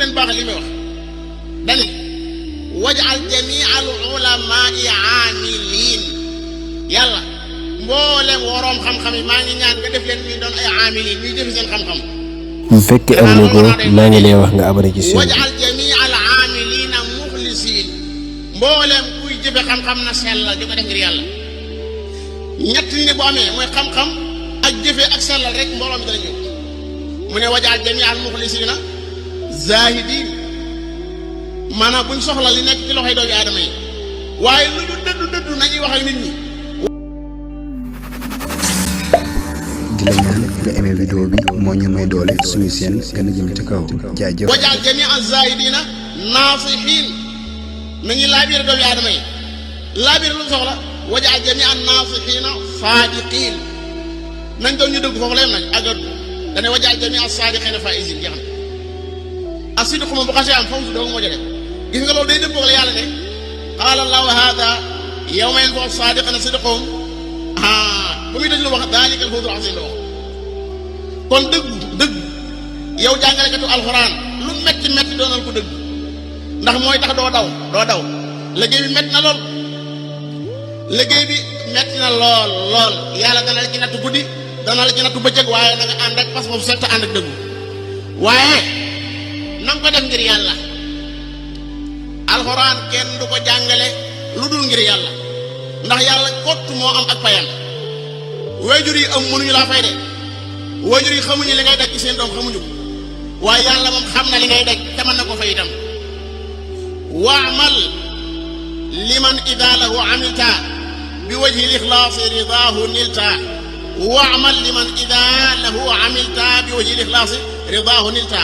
leen baax li may wax dani waj'al jami'al ulama'i aamiliin yàlla mboolem woroom xam-xam yi maa ngi ñaan nga def leen ñuy doon ay aamiliin ñuy jëfi seen xam-xam. bu fekkee abonné ko maa ngi lay wax nga abonné ci chaîne bi. waj'al jami'al aamiliina muxlisiin mboolem kuy jëfe xam-xam na sellal di ko def ngir yàlla. ñett ni bu amee mooy xam-xam ak jëfe ak sellal rek mbooloo mi dana ñëw mu ne waj'al jami'al muxlisiina zaahidiin maanaam buñ soxla li nekk ci loxoy doomi aadama yi waaye lu ñu dëddu nañuy wax ak nit ñi. di la ñaan nga aimé vidéo bi moo ñu may doole suñu seen gën a jëm ci kaw jaajëf. waj'al jami'az zaahidiina naasihiin nañuy laabiir doomi aadama yi laabiir lu soxla waj'al jami'an naasihiina saadiqiin nañ doon ñu dëgg foofu la yem nag ak dane waj'al jami'as saadiqiina faa'iziin jeex na as-sidqu moom bu xasee am fawzu doogu moo jëlee gis nga loolu day dëppoo la yàlla ne qaala allahu haada yawma yanfa'u as-saadiqiina sidquhum ba muy dëgg lu wax daalika al-fawzul aziim la wax kon dëgg yow jàngalekatu alxuraan lu metti metti doonal ko dëgg ndax mooy tax doo daw liggéey bi metti na lool liggéey bi metti na lool yàlla dana la ci nattu guddi dana la ci nattu bëccëg waaye na nga ànd ak pas boobu set ànd ak dëggu waaye na nga ko def ngir yàlla alxuraan kenn du ko jàngale lu dul ngir yàlla ndax yàlla kott moo am ak payam waajur yi am mënuñu laa fay de waajur yi xamuñu li ngay daj ci seen doom xamuñu ko waaye yàlla moom xam na li ngay daj te mën na ko fay itam waamal liman idaa lahu amilta bi wajhi l-ixlaasi ridaahu nilta waamal liman idaa lahu amilta bi wajhi l-ixlaasi ridaahu nilta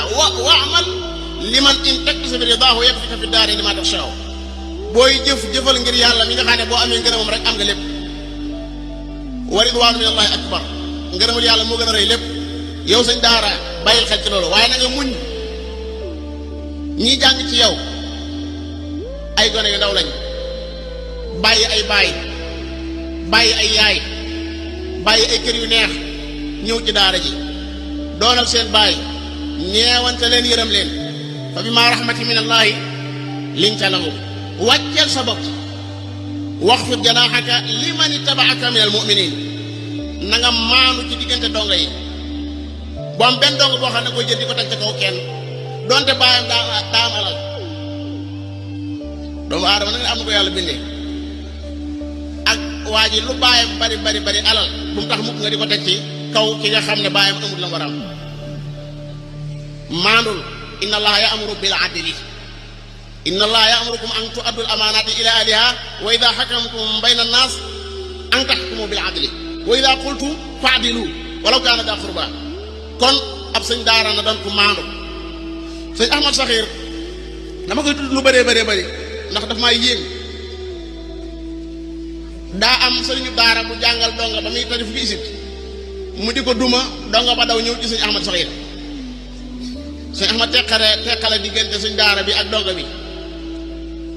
waamal liman in taktasib ridaahu yakfika fi daari limaa taxshaa booy jëfal ngir yàlla mi nga xam ne boo amee ngërëmam rek am nga lépp wa ridwaanu min allahi akbar ngërëmul yàlla moo gën a rëy lépp yow sëñ daara bàyyil xel ci loolu waaye na nga muñ ñii jàng ci yow ay gone yu ndaw lañ bàyyi ay baay bàyyi ay yaay bàyyi ay kër yu neex ñëw ci daara ji doonal seen baay ñeewante leen yërëm leen fa bimaa rahmati min allahi linta lahum wàcceel sa bopp waxfid janaaxaka liman ittabaaka min almuminin na nga maanu ci diggante donga yi bu am benn dong boo xam ne koy jël di ko teg ca kaw kenn donte baayam daa am alal doomu aadama nag am na ko yàlla bindee ak waa ji lu baayam bari alal bu mu tax mukk nga di ko teg ci kaw ki nga xam ne baayam amul la mu war a am maandul inna allaha ya'muru bil adli inna allaha ya'murukum an tu'addu al amanati ila ahliha wa idha hakamtum bayna an-nas an tahkumu bil adli wa idha qultum fa'dilu walaw kana dha qurba kon ab sëñ daara na doon ko maandu sëñ Ahmad Saxiir dama koy tudd lu bëree ndax daf maa yéem daa am sëriñu daara bu jàngal donga ba muy tarif bi isit mu di ko duma donga ba daw ñëw ci sëñ Ahmad Saxiir sëñ Ahmad teqale diggante sëñ daara bi ak donga bi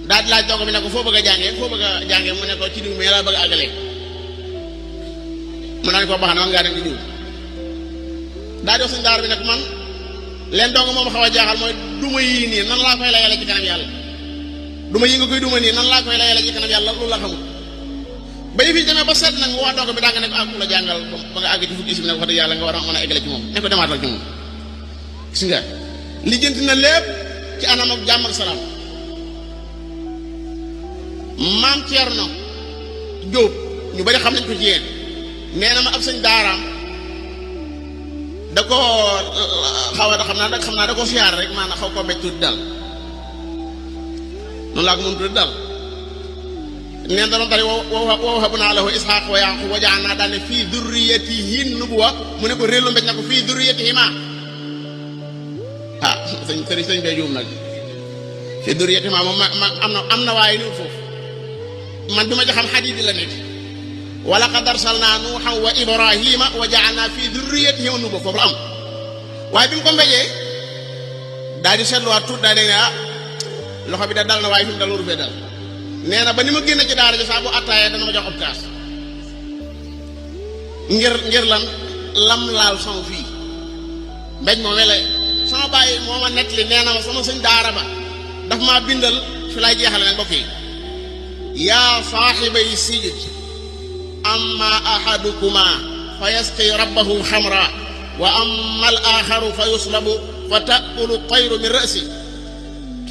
daal di laaj donga bi ne ko foo bëgg a jàngee mu ne ko ci diw mais laa bëgg a àggalee mu naan ko baax na man ngaa dem ci diw daa di wax sëñ daara bi nag man leen donga moom xaw a jaaxal mooy duma yii nii nan laa koy layale ci kanam yàlla duma yi nga koy duma nii nan laa koy layale ci kanam yàlla loolu la xamul ba ñu fi demee ba seet nag mu wax donga bi daa nga ne ko ku la jàngal ba nga àgg ci fukki isib ne wax dëgg yàlla nga war a mën a eggale ci moom ne ko demaatal ci moom gis nga lijjanti na lépp ci anam ak jàmm ak salaam maam Thierno Diop ñu bari xam nañ ko ci yéen nee na ma ab sëñ daaraam da ko xaw a xam naa da ko siyaar rek maanaam xaw koo mbéj tuuti daal noonu laa ko mën tuuti daal neen danoon tari wa wahabnaa lahu isxaaq wa yaaqub wa ja'alnaa daal ne fii durriyatihi nubuwa mu ne ko réelu mbéj na ko fii durriyatihima sëñ bee juum nag fii durriyatihima moom am na waaye niwut foofu man bi ma ci xam xadiis la nekk wa laqad arsalnaa nuuhan wa ibrahima wa ja'alnaa fii durriyatihima nubuwa foofu la am waaye bi mu ko mbéjee daal di seetluwaat tuut daal di ne loxo bi da dal na waaye fi mu dal waru fee dal nee na ba ni ma génn ci daara ji saa bu attaayee dana ma jox ab kaas ngir lan lam laal son fii mbéj moom la sama bàyyi moo ma nettali nee na ma sama sëñ daara ba daf maa bindal fi lay jeexale nag mbokk yi yaa saaxibay sijid amma ahadukuma fa yasqi rabbahu xamra wa amma al axaru fa yuslabu fa taakulu tayru min rasi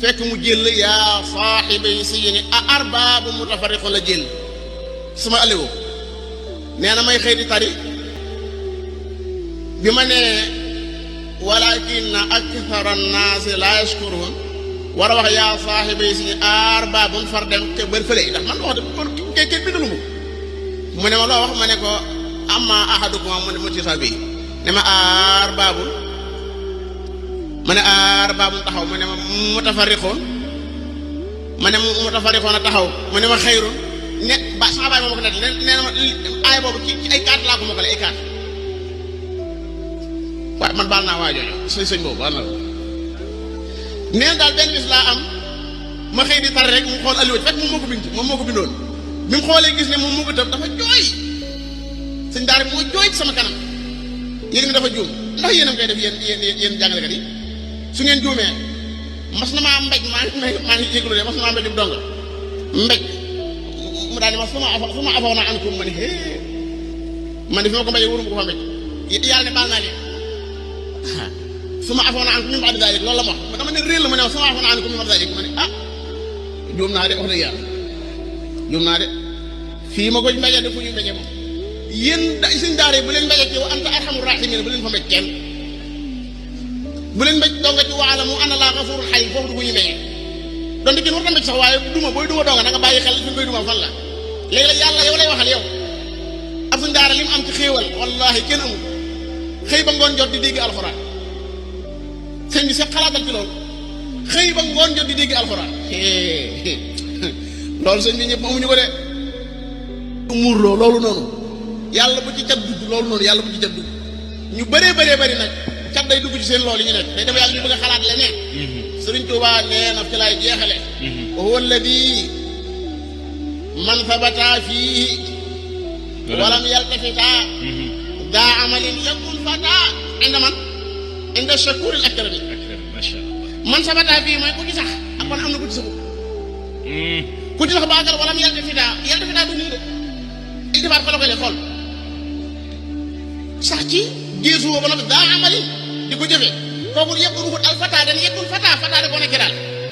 fekk mu jël yaa saaxibay sijini arbaabu mutafarriqun la jël sama aliwo nee na may xëy di tari bi ma nee walakinna akthara annaasi laa yashkuruun war a wax yaa saaxibay sijini arbaabun far dem te bër fële ndax man wax de kenn bindalu mu ne ma loo wax ma ne ko amma ahadukum mu ne ma ci saa bi ne ma arbaabun ma ne arbaabun taxaw ma ne ma mutafarriqoon ma ne mutafarriqoon a taxaw ma ne ma xayrun ne ba sama baay moom ko net nee na ma aay boobu ci ay kaat laa ko mokkale ay kaat waaye man baal naa waa jooju sëñ boobu baal na ko neen daal benn bis laa am ma xëy di tare rek mu xool Aliou fekk moom moo ko bindoon bi mu xoolee gis ne moom moo ko tëb dafa jooy sëñ daara moo jooy ci sama kanam yéen nga dafa juum ndax yéen a ngi koy def yéen jàngalekat yi su ngeen juumee mas na maa mbéj maa ngi jégalu de mas na maa mbéjum dong mbéj mu daal di ma su ma afaw naa an ko ma ne man de fi ma ko mbéjee wóoruma ko fa mbéj yàlla ne baal naa leen su ma afaw naa an ko ñu ba'da daalik loolu la ma wax dama ne réel la ma ne su ma afaw naa an ko ñu ba'da daalik ma ne juum naa de wax dëgg yàlla juum naa de fii ma ko mbéjee de fu ñu mbéjee moom yéen suñ daara bu leen mbéjee ci wa anta arhamur rahimin bu leen fa mbéj kenn bu leen mbéj donga ci waala mu ana laa xafurul xay foofu du ko ñu mbéjee donte kenn war na mbéj sax waaye duma booy duma donga da nga bàyyi xel fi koy duma fan la léegi la yàlla yow lay waxal yow ab suñ daara li mu am ci xéewal wallahi kenn amul xëy ba ngoon jot di dégg alxuraan sëñ bi sax xalaatal ci loolu xëy ba ngoon jot di dégg alxuraan loolu sëñ bi ñëpp amuñu ko de muurloo loolu noonu yàlla bu ci cat dugg loolu noonu yàlla bu ci cat dugg ñu bëree bëri nag cat day dugg ci seen loolu yi ñu nekk day dafa yàlla ñu bëgg a xalaat leneen Sëriñ Tuubaa nee na ci laay jeexale wa huwa alladi man sabata fiihi walam yaltafita daa amalin yakun fata inda man inda shakuril akrami man sabata fii mooy ku ci sax ak kon am na ku ci saxu ku ci sax baagal walam yaltafita du nii de iltifaat fa la koy def xool sax ci géesu ba noppi daa amali di ko jëfee kooku yëpp ruuxut al fata dañ yeggul fata da ko nekk daal